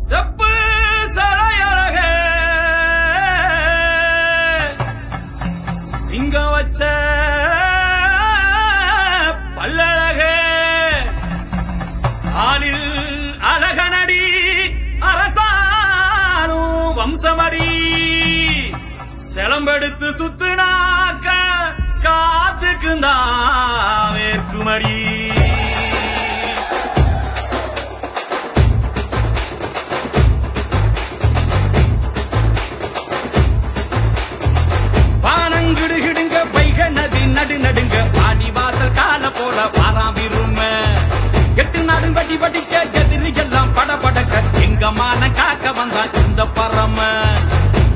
செப்பு சரையழக சிங்கம் வச்ச பல்லழக ஆளில் அழகனடி அரசானும் வம்சமடி செலம்பெடுத்து சுத்துனாக்க காத்துக்குந்தான் வேர்க்குமடி வானங்கிடுகிடுங்க வைக நதி நடுநடுங்க ஆடிவாசல் கால போல பாராவிரும எட்டு நாடு வடி வடிக்க எதிரி எல்லாம் படபடக்க எங்க மான காக்க வந்தான் இந்த பரம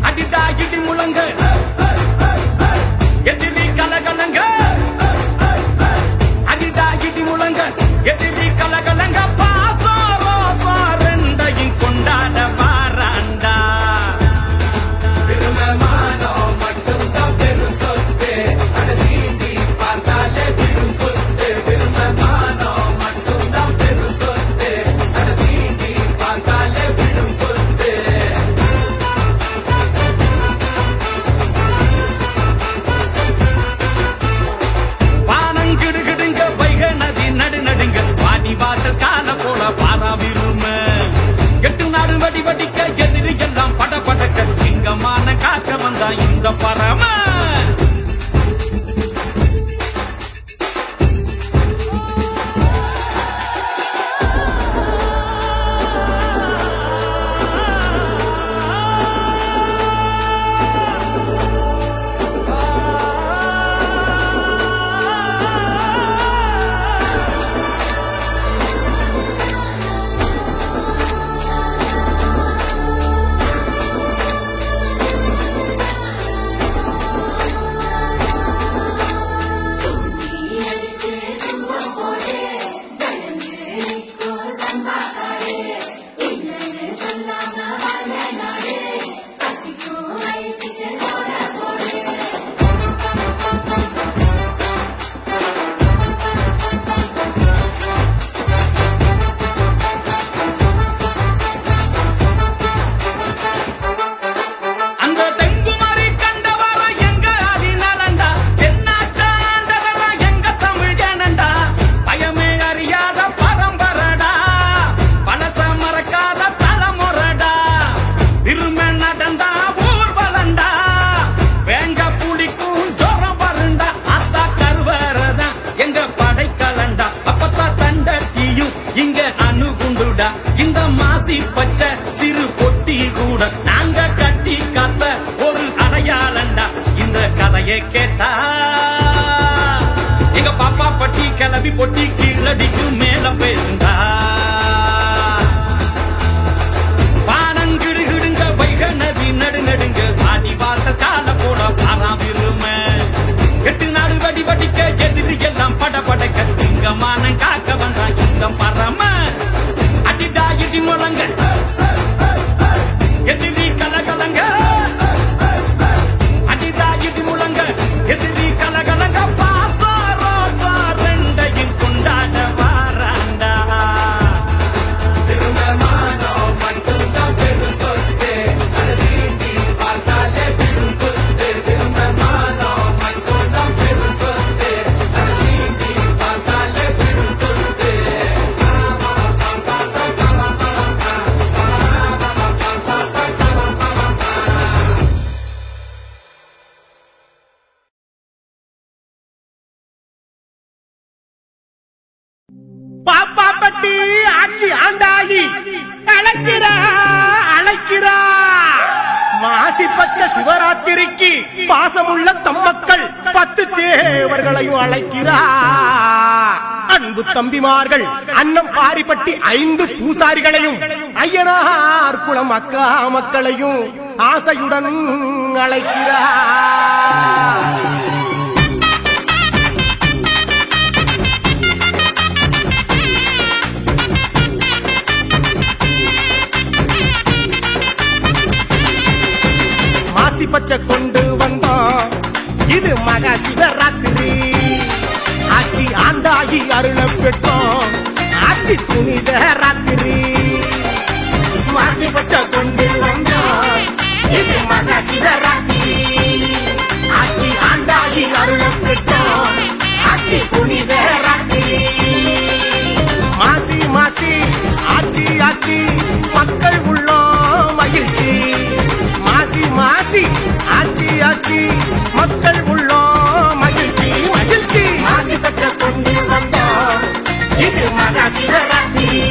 அடிடா இடி முழங்க எதிரி கலகலங்க அடிடா இடி முழங்க எதிரி கலகலங்க பாசாரோ ரெண்டையும் கொண்டாட வாராண்டா திருமணமானோ மட்டும்தான் பெரு சொத்து அடசீண்டி பார்த்தாலே விடும் கொத்து திருமணமானோ மட்டும்தான் பெரு சொத்து அடசீண்டி பார்த்தாலே விடும் கொத்து வானங்கிடுகிடுங்க வைக நதி நடுநடுங்க வாடிவாசல் கால போல பாராவிரும எட்டு நாடு வடி வடிக்க எதிரி எல்லாம் படபடக்க சிங்கமான காக்க வந்தா இந்த பரம இந்த மாசி பச்சை சிறு பொட்டி கூட நாங்க கட்டி காத்த ஒரு அடையாளண்டா இந்த கதையை கேட்டா எங்க பாப்பா பட்டி கிளவி பொட்டி கீழடிக்கு மேல பேசுண்டா வானங்கிடுகிடுங்க வைக நதி நடுநடுங்க ஆடிவாசல் கால போல பாராவிரும எட்டு நாடு வடி வடிக்க எதிரி எல்லாம் படபடக்க இங்க மானம் காக்க வந்தான் இந்த பரம அடிடா இடி முழங்க எதிரி கலகலங்க அடிடா இடி முழங்க எதிரி கலகலங்க பாசாரோ ரெண்டையும் கொண்டாட வாராண்டா திருமணமானோ மட்டும்தான் பெரு சொத்து அடசீண்டி பார்த்தாலே விடும் கொத்து திருமணமானோ மட்டும்தான் பெரு சொத்து அடசீண்டி பார்த்தாலே விடும் கொத்து பாப்பா பட்டி ஆட்சி ஆண்டாயி அழைக்கிறா அழைக்கிறா மாசி பச்சை சிவராத்திரிக்கு பாசமுள்ள தம்மக்கள் 10 தேவர்களையும் அழைக்கிறா அன்பு தம்பிமார்கள் அன்னம் பாரிப்பட்டி 5 பூசாரிகளையும் ஐயனார் குளம் அக்கா மக்களையும் ஆசையுடன் அழைக்கிறா பச்சை கொண்டு வந்தோம் இது மகா சிவராத்திரி ஆட்சி ஆண்டாகி அருள பெற்றோம் ஆட்சி புனித ராத்திரி மாசி பச்சை கொண்டு வந்தோம் இது மகா சிவராத்திரி ஆட்சி ஆண்டாகி அருள பெற்றோம் ஆட்சி புனித ராத்திரி மாசி மாசி ஆட்சி ஆட்சி மக்கள் உள்ளோம் மகிழ்ச்சி மாசி மாசி ஆட்சி ஆட்சி மக்கள் உள்ளோம் மகிழ்ச்சி மகிழ்ச்சி மாசி பச்சை கொண்டு வந்தோம் இது மகா சிவராத்திரி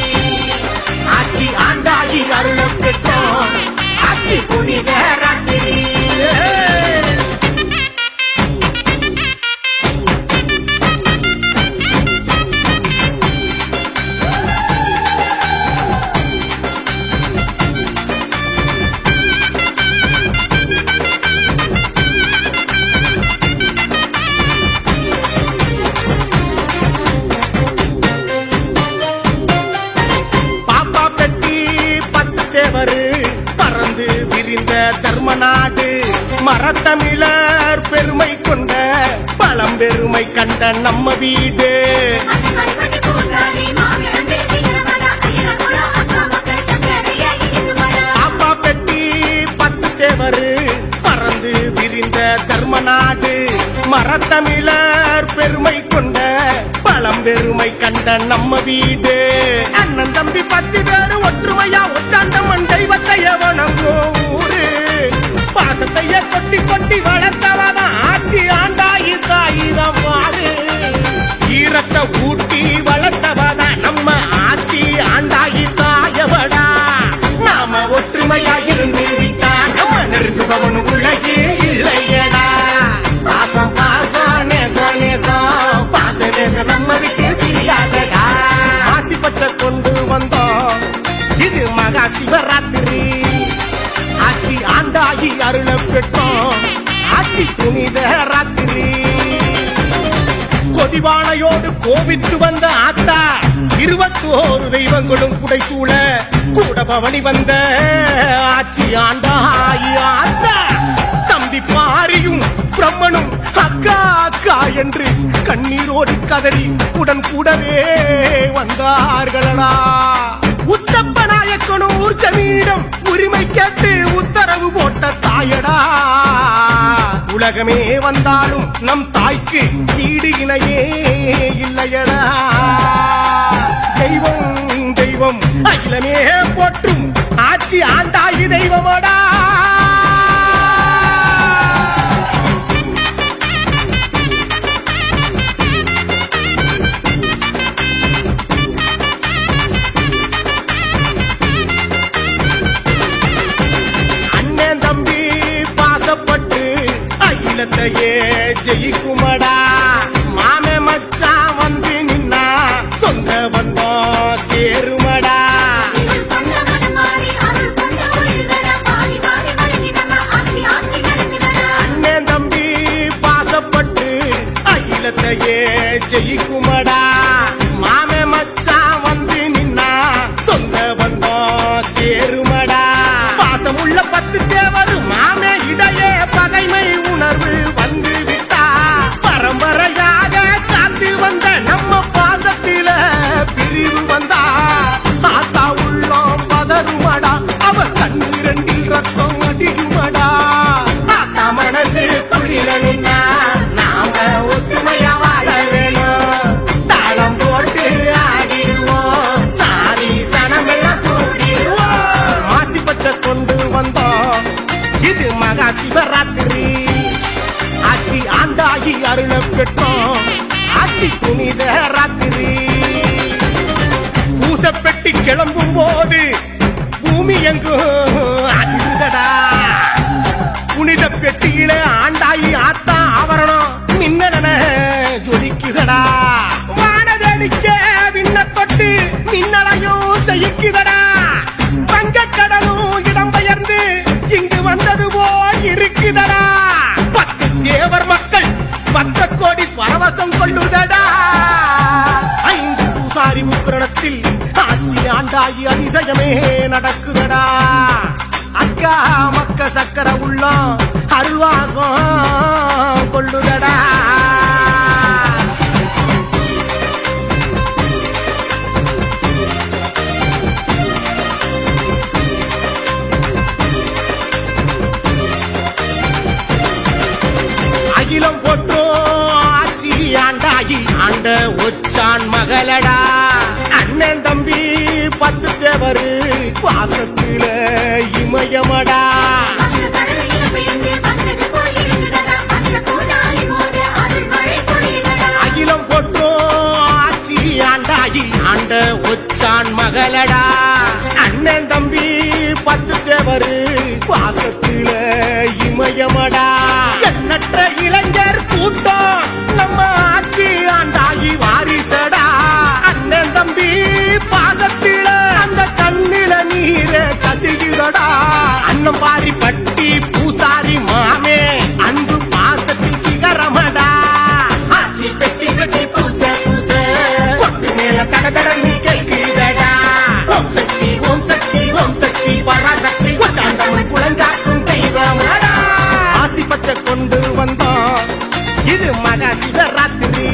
ஆட்சி ஆண்டாகி அருள பெற்றோம் ஆட்சி புனித ராத்திரி பறந்து விரிந்த தர்மநாடு மரத்தமிழர் பெருமை கொண்ட பழம்பெருமை கண்ட நம்ம வீடு பாப்பா பெட்டி 10 தேவர் பறந்து விரிந்த தர்மநாடு மரத்தமிழர் பெருமை கொண்ட பழம்பெருமை கண்ட நம்ம வீடு அண்ணன் தம்பி 10 பேரு ஒற்றுமையா உச்சாண்டம்மன் தெய்வத்தைய வணங்கும் ஊரு பாசத்தைய கொட்டி கொட்டி வளர்த்தவதான் ஆட்சி ஆண்டாயி தாயிதான் பாரு ஈரத்தை ஊட்டி வளர்த்தவதான் நம்ம ஆட்சி ஆண்டாயி தாயவடா நாம ஒற்றுமையா இருந்து விட்டா நம்ம நெருங்குபவன் உலகே இல்லையடா பாசம் பாசம் நேசம் நேசம் பாச நேசம் நம்ம விட்டு பிரியாதடா மாசி பச்சை கொண்டு வந்தோம் இது மகா சிவராத்திரி ஆட்சி ஆண்டாகி அருள பெற்றோம் ஆட்சி புனித ராத்திரி கொதிவானையோடு கோபித்து வந்த ஆத்தா 21 தெய்வங்களும் புடைசூழ கூட பவனி வந்த ஆட்சி ஆண்டாகி ஆத்தா தம்பி பாரியும் பிரம்மனும் அக்கா அக்கா என்று கண்ணீரோடு கதறி உடன் கூடவே வந்தார்களடா உத்தப்ப நாயக்கனூர் ஜமீனம் உரிமை கேட்டு உத்தரவு போட்ட தாயடா உலகமே வந்தாலும் நம் தாய்க்கு ஈடு இணையே இல்லையடா தெய்வம் தெய்வம் அகிலமே போற்றும் ஆட்சி ஆண்டாயி தெய்வமடா ஜெயிக்குமடா மாமே மச்சான் வந்து நின்னா சொந்த பந்தம் சேருமடா அண்ணன் தம்பி பாசப்பட்டு அகிலத்தையே ஜெயிக்குமடா மாமே மச்சான் வந்து நின்னா சொந்த பந்தம் சேருமடா பாசமுள்ள 10 தேவர் மாமே இடையே பகைமை உணர்வு வந்து விட்டா பரம்பரையாக காத்து வந்த நம்ம பாசத்தில பிரிவு வந்தா ஆத்தா உள்ளம் பதறுமடா அவ கண்ணீரண்டில் ரத்தம் அடிக்குமடா ஆத்தா மனசு குளிரணும்னா நாம ஒத்துமையா வாழ வேணும் தாளம் போட்டு ஆடிடுவோம் சாரி சனமெல்லாம் கூடிடுவோம் மாசி பச்சை கொண்டு வந்தோம் இது மகா சிவராத்திரி ஆட்சி ஆண்டாகி அருள பெற்றோம் ஆட்சி புனித ராத்திரி பூசப்பெட்டி கிளம்பும் போது பூமி எங்கும் அதிர்ந்தடா புனித பெட்டியில ஆண்டாயி ஆத்தா ஆவரணம் மின்னலன ஜொலிக்குதடா வான வேடிக்க விண்ண தொட்டு மின்னலையும் செய்யுக்குதடா வங்கக்கடலும் இடம் பெயர்ந்து இங்கு வந்தது போல் இருக்குதடா 10 தேவர் மக்கள் 10 கோடி பரவசம் கொள்ளுதடா 5 பூசாரி முக்கரணத்தில் ஆட்சி ஆண்டாகி அதிசயமே நடக்குதடா அக்கா மக்க சக்கர உள்ளம் அருள்வாசம் கொள்ளுதடா ஒச்சான் மகளடா அண்ணன் தம்பி 10 தேவரு பாசத்தில இமயமடா அகிலம் போட்டோம் ஆட்சி ஆண்டாகி ஆண்ட ஒச்சான் மகளடா அண்ணன் தம்பி 10 தேவரு பாசத்தில இமயமடா எண்ணற்ற இளைஞர் கூட்டம் நம்ம ஆட்சி ஆண்டாகி வாரிசடா அண்ணன் தம்பி பாசத்தில அந்த கண்ணில நீர கசிகிறடா அண்ணன் பாரி பட்டி பூசாரி மாமே அன்பு பாசத்தில் சிகரமடா ஆட்சி பெட்டி பெட்டி பூச பூச கொட்டு மேல தடதடன்னு கேட்குதடா ஓம் சக்தி ஓம் சக்தி ஓம் சக்தி பராசக்தி ஒச்சாண்டவன் குழந்தாக்கும் தெய்வமடா ஆசி பச்சை கொண்டு வந்தோம் இது மகா சிவராத்திரி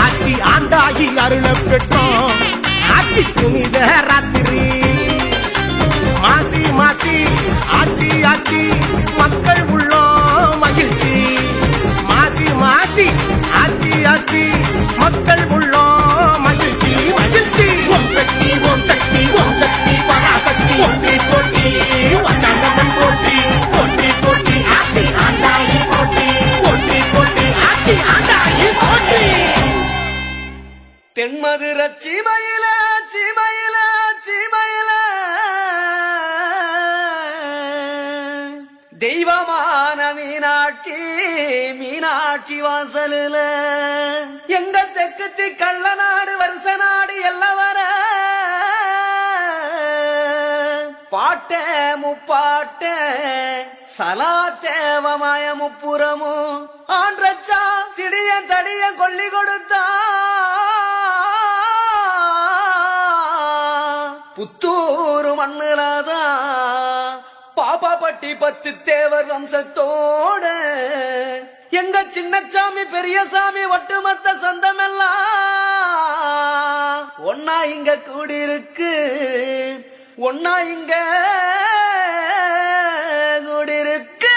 ஆட்சி ஆண்டாகி அருள பெற்றோம் ஆட்சி புனித ராத்திரி மாசி மாசி ஆட்சி ஆட்சி மக்கள் உள்ளோம் மகிழ்ச்சி மாசி மாசி ஆட்சி ஆட்சி மக்கள் உள்ளோம் மகிழ்ச்சி மகிழ்ச்சி ஓம் சக்தி ஓம் சக்தி ஓம் சக்தி பராசக்தி போட்டி போட்டி ஒச்சாண்டவன் போட்டி போட்டி போட்டி ஆட்சி ஆண்டாகி போட்டி போட்டி போட்டி ஆட்சி ஆண்டாகி போட்டி தென்மதுர சீமையில சீமையில சீமையில தெய்வமான மீனாட்சி மீனாட்சி வாசலில எங்க தெற்கு கள்ள நாடு வருஷ நாடு எல்லாம் வர பாட்ட முப்பாட்ட சலா தேவமாய முப்புறமும் ஆன்றச்சா திடிய தடிய கொல்லி கொடுத்தா புத்தூரு மண்ணுலதா பாப்பாப்பட்டி 10 தேவர் வம்சத்தோட எங்க சின்னசாமி பெரியசாமி ஒட்டுமொத்த சொந்தமெல்லாம் ஒன்னா இங்க கூடியிருக்கு ஒன்னா இங்க கூடியிருக்கு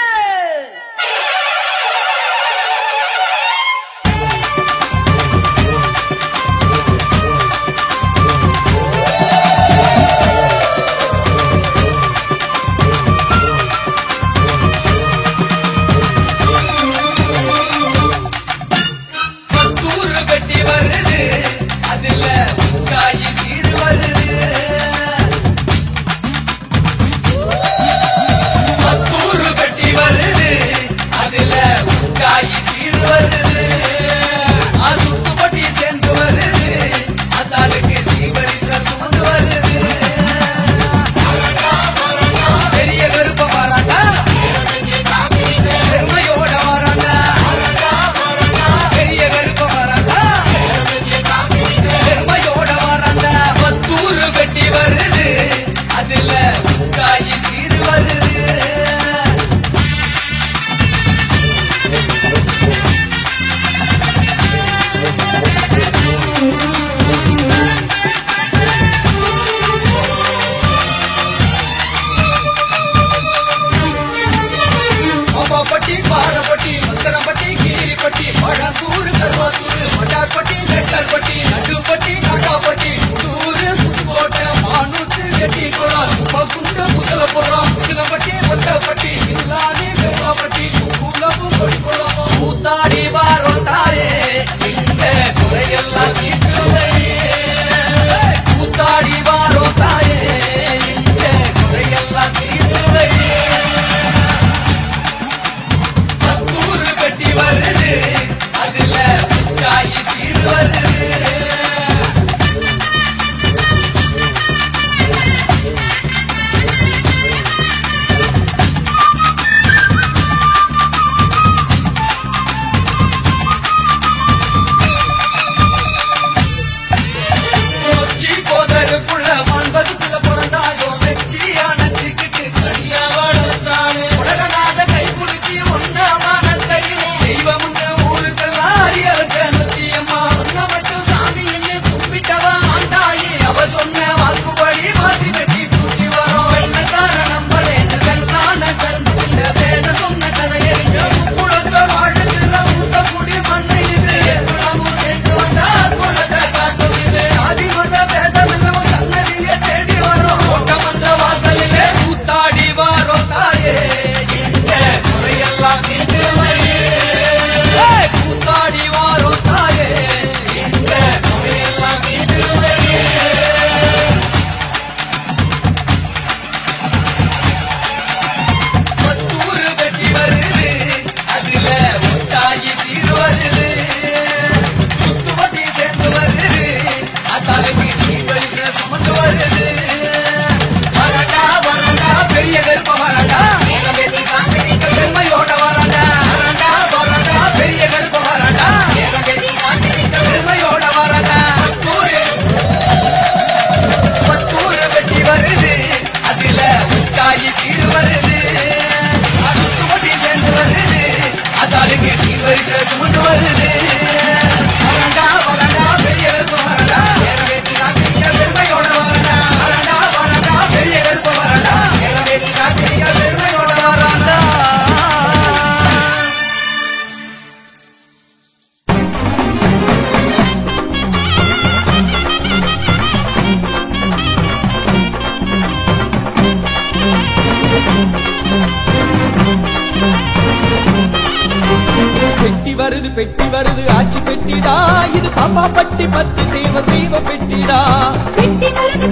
பெட்டி வருது ஆட்சி பெட்டிடா இது பாப்பா பட்டி 10 தேவர் தெய்வ பெட்டிடா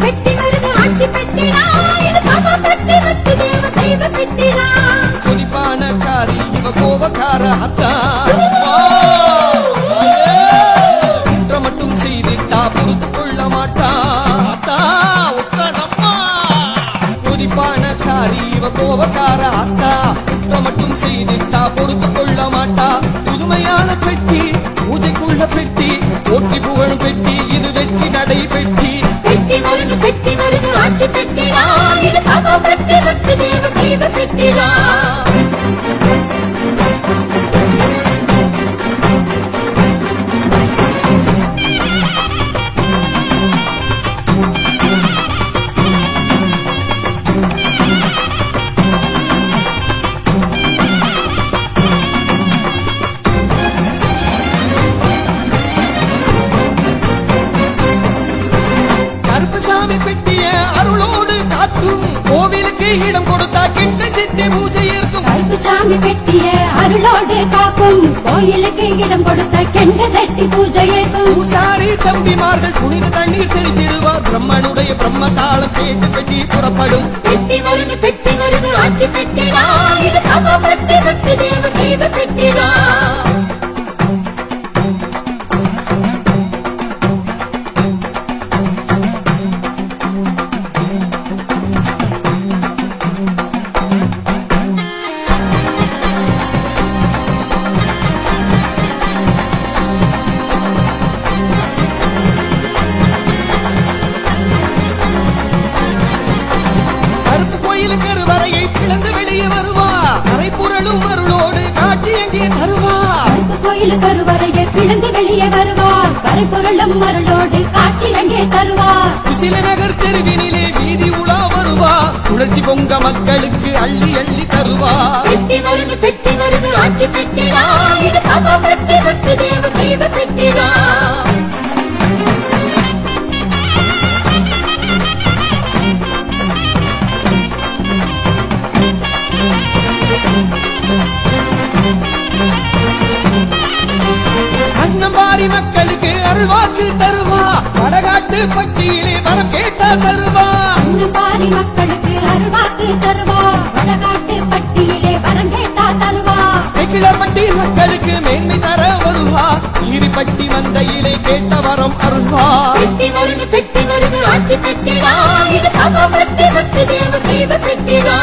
பெட்டி வருது ஆட்சி பெட்டிடா இது பாப்பா பட்டி 10 தேவ தெய்வ பெட்டிடா கொதிப்பான காரி இவ கோபக்கார அத்தா குற்ற மட்டும் செய்திட்டா பொறுத்து கொள்ள மாட்டா அத்தா உத்தரம்மா கொதிப்பான காரி இவ கோபக்கார அத்தா குற்ற மட்டும் செய்திட்டா பொறுத்து கொள்ள மாட்டா புதுமையான பெட்டி பூஜைக்குள்ள பெட்டி போற்றி புகழும் பெட்டி இது வெற்றி நடை பெட்டி பெட்டி வருது ஆட்சி பெட்டிடா இது பாப்பா பட்டி 10 தேவ தெய்வ பெட்டிடா பெட்டிய அருளோடு காக்கும் கோவிலுக்கு இடம் கொடுத்தா கெட்ட சிட்டி பூஜை இருக்கும் கருப்புசாமி பெட்டிய அருளோடு காக்கும் கோயிலுக்கு இடம் கொடுத்த கெண்ட சட்டி பூஜை இருக்கும் பூசாரி தம்பிமார்கள் புனித தண்ணீர் தெளித்திடுவார் பிரம்மனுடைய பிரம்ம தாளம் கேட்டு பெட்டி புறப்படும் பெட்டி வருது ஆட்சி பெட்டிடா இது பாப்பா பட்டி 10 தேவ தெய்வ பெட்டிடா கருவறையை பிளந்து வெளியே வருவா கரை புரளும் அருளோடு காட்சி எங்கே தருவா கோயில் கருவறையை பிளந்து வெளியே வருவார் கரை புரளும் அருளோடு காட்சி எங்கே தருவார் சில நகர் தெருவினிலே வீதி உலா வருவா உணர்ச்சி பொங்க மக்களுக்கு அள்ளி அள்ளி தருவா பெட்டி வருது ஆட்சி பெட்டிடா இது பாப்பா பட்டி 10 தேவ தெய்வ பெட்டிடா அன்னம்பாரி மக்களுக்கு அருள்வாக்கு தருவா வடகாட்டு பட்டியிலே வரம் கேட்டா தருவா அன்னம்பாரி மக்களுக்கு அருள்வாக்கு தருவா வடகாட்டு பட்டியிலே வரம் கேட்டா தருவா கிளப்பட்டி மக்களுக்கு மேன்மை தர வருவா ஈரிப்பட்டி மந்தையிலே கேட்ட வரம் அருள்வா பெட்டி வருது ஆட்சி பெட்டிடா இது பாப்பா பட்டி 10 தேவ தெய்வ பெட்டிடா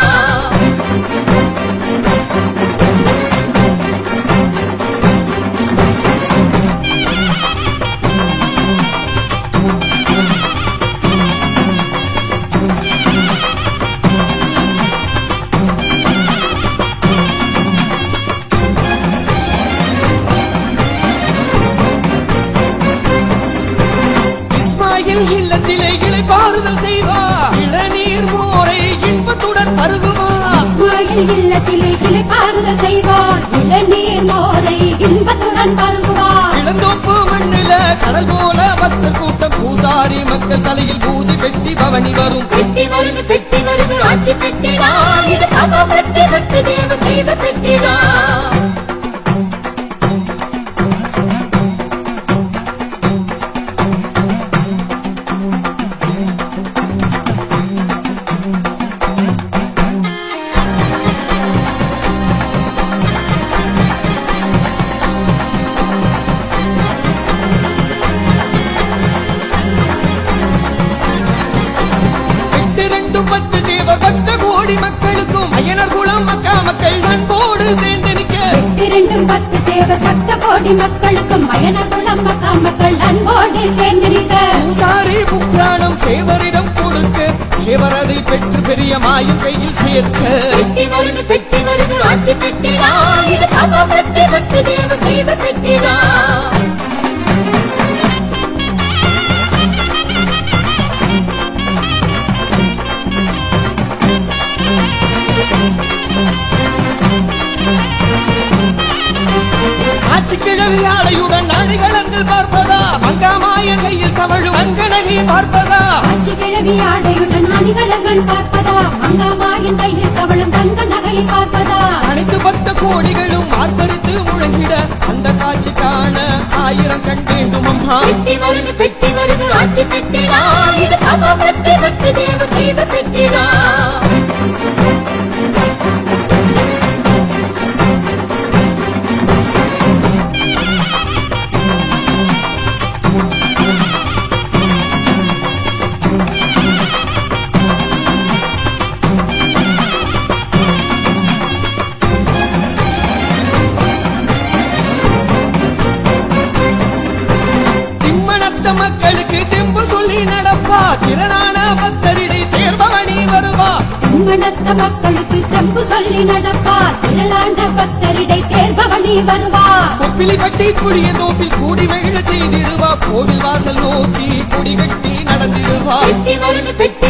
இல்லத்திலே இளைப்பாறுதல் செய்வா இளநீர் மோரை இன்பத்துடன் பருகுவா இல்லத்திலே இளைப்பாறுதல் செய்வா இளநீர் மோரை இன்பத்துடன் பருகுவா இளந்தோப்பு மண்ணில கடல் போல பக்தர் கூட்டம் பூசாரி மக்கள் தலையில் பூஜை பெட்டி பவனி வரும் பெட்டி வருது ஆட்சி பெட்டிடா இது பாப்பா பட்டி 10 தேவ தெய்வ பெட்டிடா பக்த கோடி மக்களுக்கும் அய்யனர் குலம் மக்கா மக்கள் அன்போடு சேர்ந்து நிற்க 10 தேவ பக்த கோடி மக்களுக்கும் அய்யனர் குலம் மக்கா மக்கள் அன்போடு சேர்ந்து நிற்க பூசாரி புராணம் தேவரிடம் கொடுக்க தேவரதை பெற்று பெரிய மாயும் கையில் சேர்க்க பெட்டி வருது ஆட்சி பெட்டிடா இது பாப்பா பட்டி 10 தேவ தெய்வ பெட்டிடா ஆட்சிக்கிழவி ஆடையுடன் அணிகலங்கள் பார்ப்பதா மங்காமாய கையில் தவழும் அங்கநகை பார்ப்பதா ஆட்சிக்கிழவி ஆடையுடன் அணிகலங்கள் பார்ப்பதா மங்காமாயின் கையில் தவழும் தங்க நகையை பார்ப்பதா அனைத்து பக்த கோடிகளும் ஆர்ப்பரித்து முழங்கிட அந்த காட்சி காண ஆயிரம் கண் வேண்டும் அம்மா. பெட்டி வருது ஆட்சி பெட்டிடா, இது அவ பக்தி பக்தி தேவ தெய்வ பெட்டிடா. மக்களுக்கு தெம்பு சொல்லி நடப்பா, திரளான பக்தரிடை தேர்பவனி வருவா. மனத்த மக்களுக்கு தெம்பு சொல்லி நடப்பா, திரளான பக்தரிடை தேர்பவனி வருவா. கொப்பிலி பட்டி புளிய தோப்பில் கூடி மகிழ செய்திடுவா, கோவில் வாசல் நோக்கி கொடி கட்டி நடந்திடுவா. பெட்டி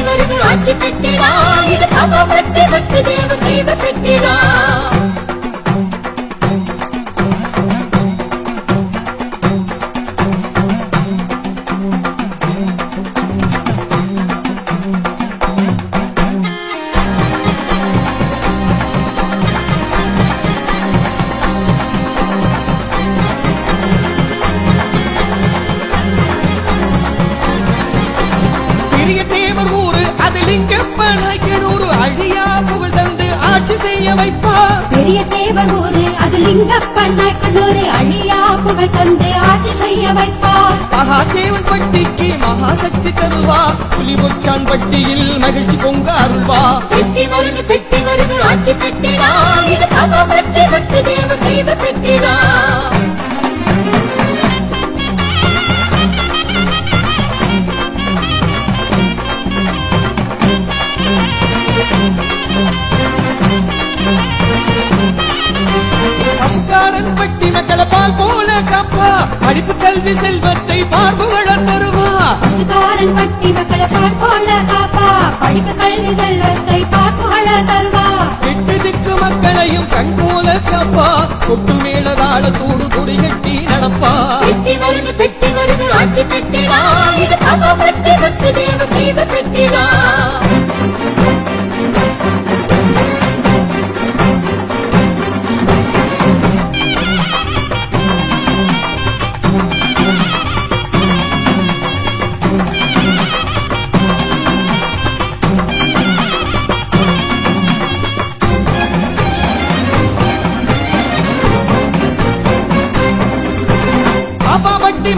வருது ஆட்சி பெட்டிடா, இது அவ பக்தி பக்தி தேவ தெய்வ பெட்டிடா. பெரிய தேவர் ஊரு அது லிங்கப்பன் நாயக்கனூரு, அழியா புகழ் தந்து ஆட்சி செய்ய வைப்பா. மகாதேவன் பட்டிக்கு மகாசக்தி தருவா, புலிபொச்சான் பட்டியில் மகிழ்ச்சி பொங்க அருள்வா. பெட்டி வருது ஆட்சி பெட்டிடா, இது அவ பக்தி பக்தி தேவ தெய்வ பெட்டிடா. பட்டி மக்களை பால் போல காப்பா, படிப்பு கல்வி செல்வத்தை பார்ப்புகள தருவா. பசுகாரன் பட்டி மக்களை பால் போல காப்பா, படிப்பு கல்வி செல்வத்தை பார்ப்புகள தருவா. எட்டு திக்கு மக்களையும் கண் போல காப்பா, கொட்டு மேளதாளத்தோடு கொடி கட்டி நடப்பா. பெட்டி வருது ஆட்சி பெட்டிடா, இது அவ பக்தி பக்தி தேவ தெய்வ பெட்டிடா.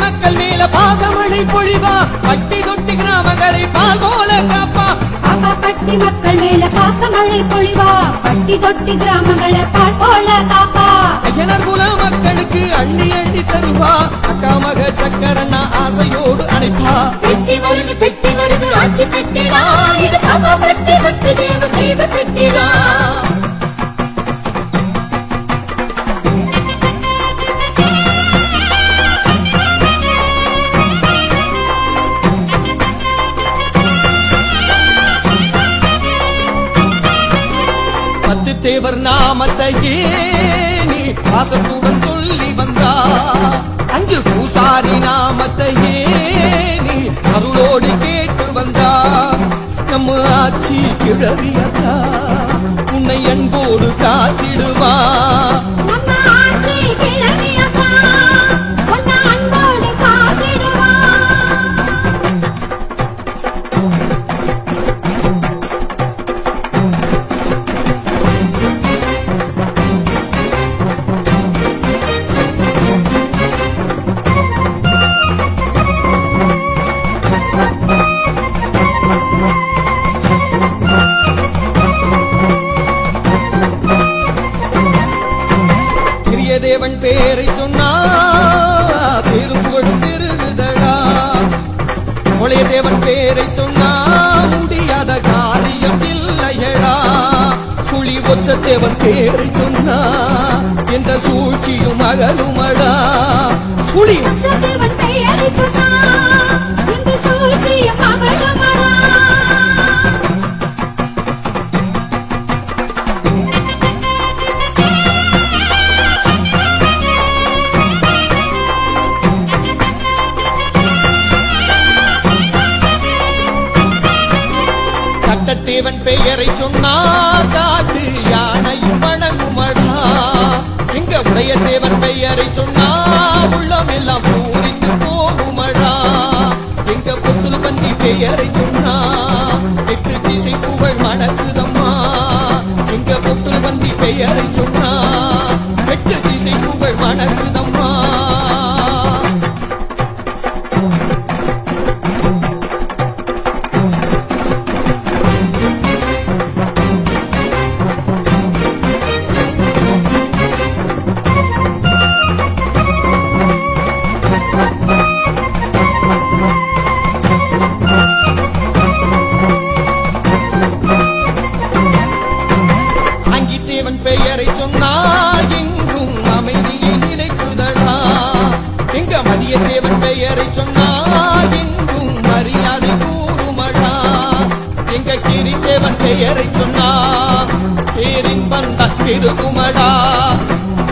மக்கள் மேல பாசமழை பொழிவா, பட்டி தொட்டி கிராமங்களை பால் போல காப்பா. பட்டி மக்கள் மேல பாசமழை பொழிவா, பட்டி தொட்டி கிராமங்களை பால் போல காப்பா. ஐயனர் குல மக்களுக்கு அள்ளி அள்ளி தருவா, அக்கா மக சக்கரன்னா ஆசையோடு அணைப்பா. பெட்டி வருது ஆட்சி பெட்டிடா, இது அவ பக்தி பக்தி தேவ தெய்வ பெட்டிடா. தேவர் நாமத்தையே நீ பாசத்துடன் சொல்லி வந்தா, அஞ்சு பூசாரி நாமத்தையே நீ அருளோடு கேட்டு வந்தா. நம்ம ஆட்சி கிழவியதா உன்னை அன்போடு காத்திடுவா. தேவன் பேரை சொன்னா பெரும் புகழும் பெருகுதடா. ஒளைய தேவன் பேரை சொன்னா முடியாத காரியம் இல்லையடா. சுழி ஒச்ச தேவன் பேரை சொன்னா எந்த சூழ்ச்சியும் அகலுமடா. சுழி ஒச்ச தேவன் பெயரை சொன்னா எந்த சூழ்ச்சியும் அகலுமடா. தேவன் பெயரை சொன்னா காத்து யானையும் வணங்குமடா. எங்க உடைய தேவன் பெயரை சொன்னா உள்ளம் எல்லாம் பூரித்து போகுமடா. எங்க பொட்டுல பந்தி பெயரை சொன்னா 8 திசை புகழ் மணக்குதம்மா. எங்க பொட்டுல பந்தி பெயரை சொன்னா 8 திசை புகழ் மணக்குதம்மா. தேவன் பெயரை சொன்னா எங்கும் அமைதியை நினைக்குதடா. எங்க மதிய தேவன் பெயரை சொன்னா எங்கும் மரியாதை கூடுமடா. எங்க கிரி தேவன் பெயரை சொன்னா பேரின் பந்த பெருகுமடா.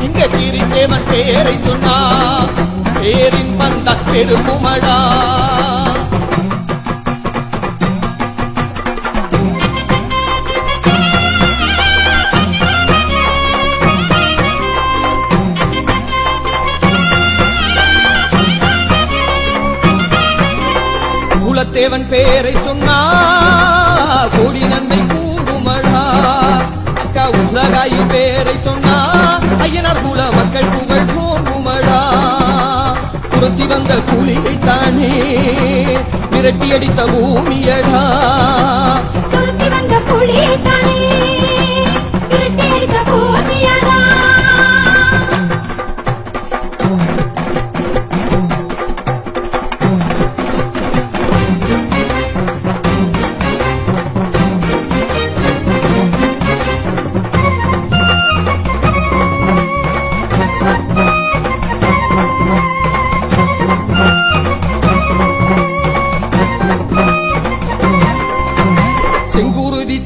எங்க கிரி தேவன் பெயரை சொன்னா பேரின் பந்த பெருகுமடா. தேவன் பேரை சொன்னா கோடி நன்மை கூடுமடா. அக்கா உலகாயி பேரை சொன்னா ஐயனார் குல மக்கள் புகழ் போகுமடா. துரத்தி வந்த கூலியை தானே விரட்டி அடித்த பூமியடா. துரத்தி வந்த கூலியை தானே விரட்டி அடித்த பூமியடா.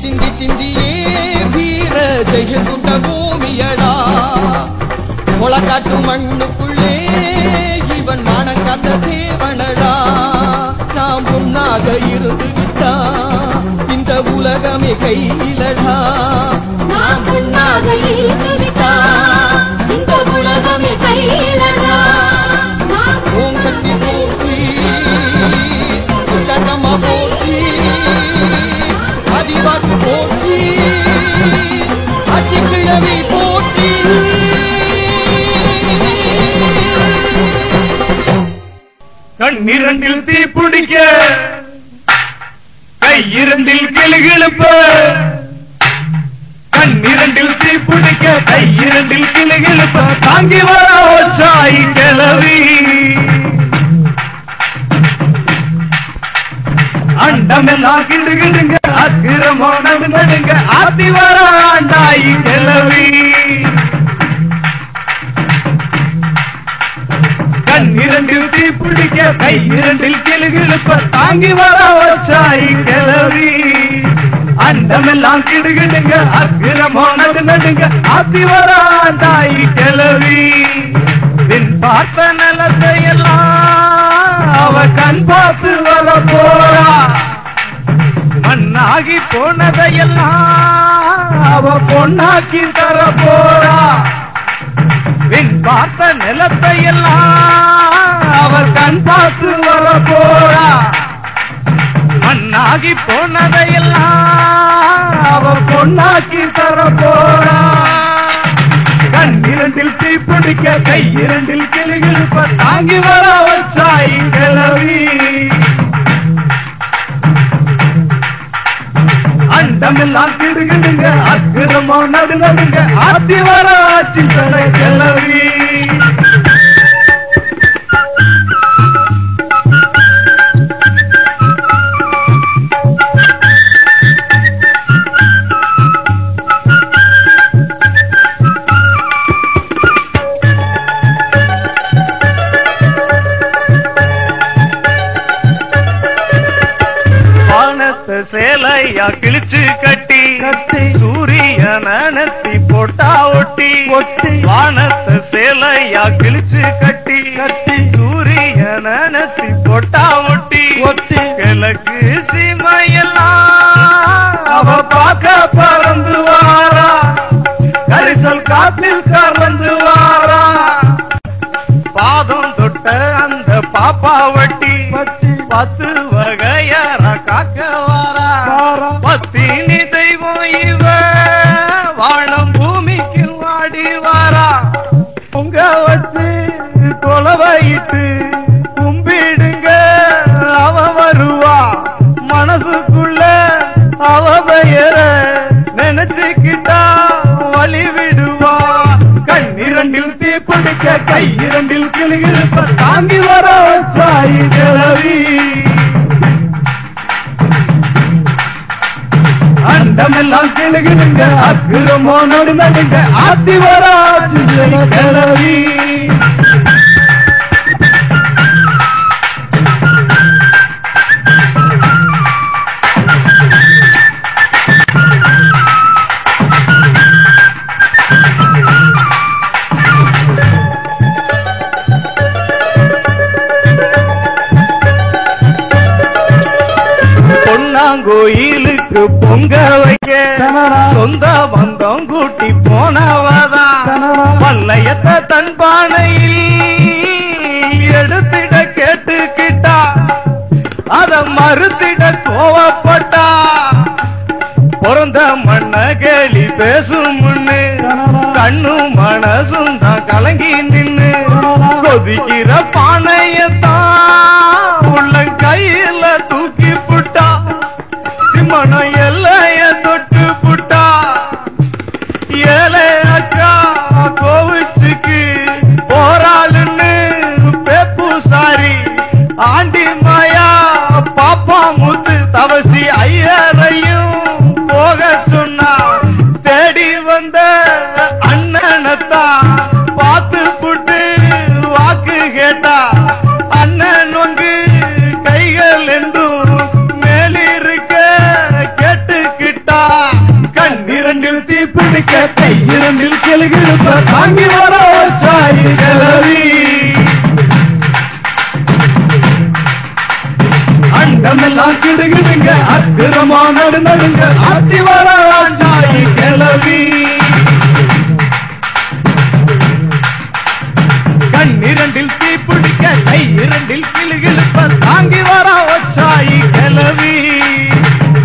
சிந்தி சிந்தியே வீர ஜெயம் கொண்ட பூமியடா. சோளக்காட்டு மண்ணுக்குள்ளே இவன் மானங்காத்த தேவனடா. நாம் பொன்னாக இருந்து விட்டா இந்த உலகமே கையிலடா. நாம் பொன்னாக இருந்து விட்டா இந்த உலகமே கையிலடா. ஓம் சக்தி போற்றி சட்டமா போற்றி அதிவாக்கு போற்றி ஆட்சி கிழமை போற்றி. கண்ணிரண்டில் தீ பிடிக்க கையிரண்டில் கிளுகிழுப்ப. கண்ணிரண்டில் தீ பிடிக்க கையிரண்டில் கிளுகிழுப்ப. தாங்கி வர சாய் கிளவி அண்டமெல்லாம் கிண்டுகிடுங்க அக்கிரமோன நடுங்க ஆத்தி வர ஆண்டாய் கிளவி. கண்ணிரண்டில் தீ பிடிக்க கையிரண்டில் கிளுகிழுப்ப. தாங்கி வர சாய் கிளவி அண்டமெல்லாம் கிடுகிடுங்க அக்கிரமோன நடுங்க ஆத்தி வர ஆண்டாய் கிளவி. பின் பார்த்த நிலத்தை எல்லாம் அவ கண் பார்த்து வர போறா. மண்ணாகி போனதையெல்லாம் அவ பொண்ணாக்கி தர போறா. பின் பார்த்த நிலத்தை எல்லாம் அவ கண் பார்த்து வர போறா. மண்ணாகி போனதையெல்லாம் அவ பொண்ணாக்கி தர போறா. கண்ணிரண்டில் தீ பிடிக்க கையிரண்டில் கிளுகிழுப்ப. தாங்கி வர வச்சாய் கிளவி அண்டமெல்லாம் கிடுகிடுங்க அக்கிரமோ நடுங்க ஆத்தி வர ஆட்சி தர கிளவி. சேலையா கிழிச்சு கட்டி சூரியன நெத்தி போட்டா ஒட்டி வானத்த சேலையா கிழிச்சு கட்டி சூரியன நெத்தி போட்டா ஒட்டி கிழக்கு சீமையெல்லாம் அவ பார்க்க பறந்து வாரா. கரிசல் காத்தில் கறந்து வாரா. 10 வகையார காக்க வாரா பத்தினி தெய்வம் இவ வானம் பூமிக்கு வாடி வாரா உங்க வச்சு கொலவையிட்டு கும்பிடுங்க அவ வருவா மனசுக்குள்ள அவ பெயர நினைச்சுக்கிட்டா வழி விடுவா கண்ணிரண்டில் தீப்பிடிக்க கையிரண்டில் கிளிகிழப்ப தாங்கி வர சாயி கிளவி அண்டமெல்லாம் கிளுகிடுங்க அக்குறமோ நடுநடுங்க ஆத்தி வர கிளவி கோயிலுக்கு பொங்க வைக்க சொந்த பந்தம் கூட்டி போனவதான் பல்லையத்த தன் பானையில் எடுத்திட கேட்டுக்கிட்டா அத மறுத்திட கோவப்பட்டா பிறந்த மண்ண கேலி பேசும் முன்னு கண்ணும் மனசும் தான் கலங்கி நின்னு கொதிக்கிற பானையத்தான் உள்ள கையில தூக்கி புட்டா மனம் எல்லைய தொட்டு புட்டா ஏழை அக்கா கோவிச்சுக்கு போராளுன்னு பேப்பு சாரி ஆண்டி மாயா பாப்பா முத்து தவசி ஐயரையும் போக சொன்னா தேடி வந்த அண்ணனத்தான் பார்த்து புட்டு வாக்கு கேட்டா அண்ணன் வந்து கைகள் என்றும் மேலிருக்க கேட்டுக்கிட்டா கண்ணிரண்டில் தீப்பிடிக்க கையிரண்டில் கிளுகிழுப்ப தாங்கி வர சாயி கிளவி அண்டமெல்லாம் கிடுகிடுங்க அக்கிரமா நடுநடுங்க ஆத்தி வர சாயி கிளவி கண்ணிரண்டில் தீப்பிடிக்க கையிரண்டில் கிளுகிழுப்ப தாங்கி வர சாயி கிளவி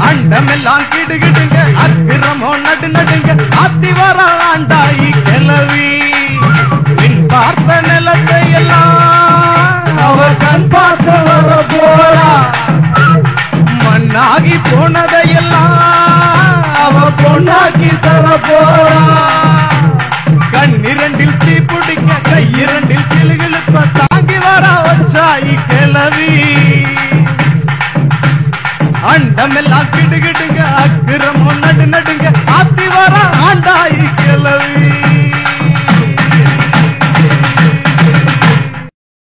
அண்டமெல்லாம் கிடுகிடுங்க அக்கிரமோ நடுநடுங்க ஆத்தி வர ஆண்டாயி கிளவி பின் பார்த்த நிலத்தை எல்லாம் அவ கண் பார்க்க வர போறா மண்ணாகி போனதையெல்லாம் அவ பொண்ணாக்கி தர போறா கண்ணிரண்டில் தீப்பிடிக்க கையிரண்டில் கிளுகிழுப்ப தாங்கி வர வச்சாயி கிளவி அண்டமெல்லாம் கிடுகிடுங்க அக்கிரமோ நடுநடுங்க ஆத்தி வர ஆண்டாய்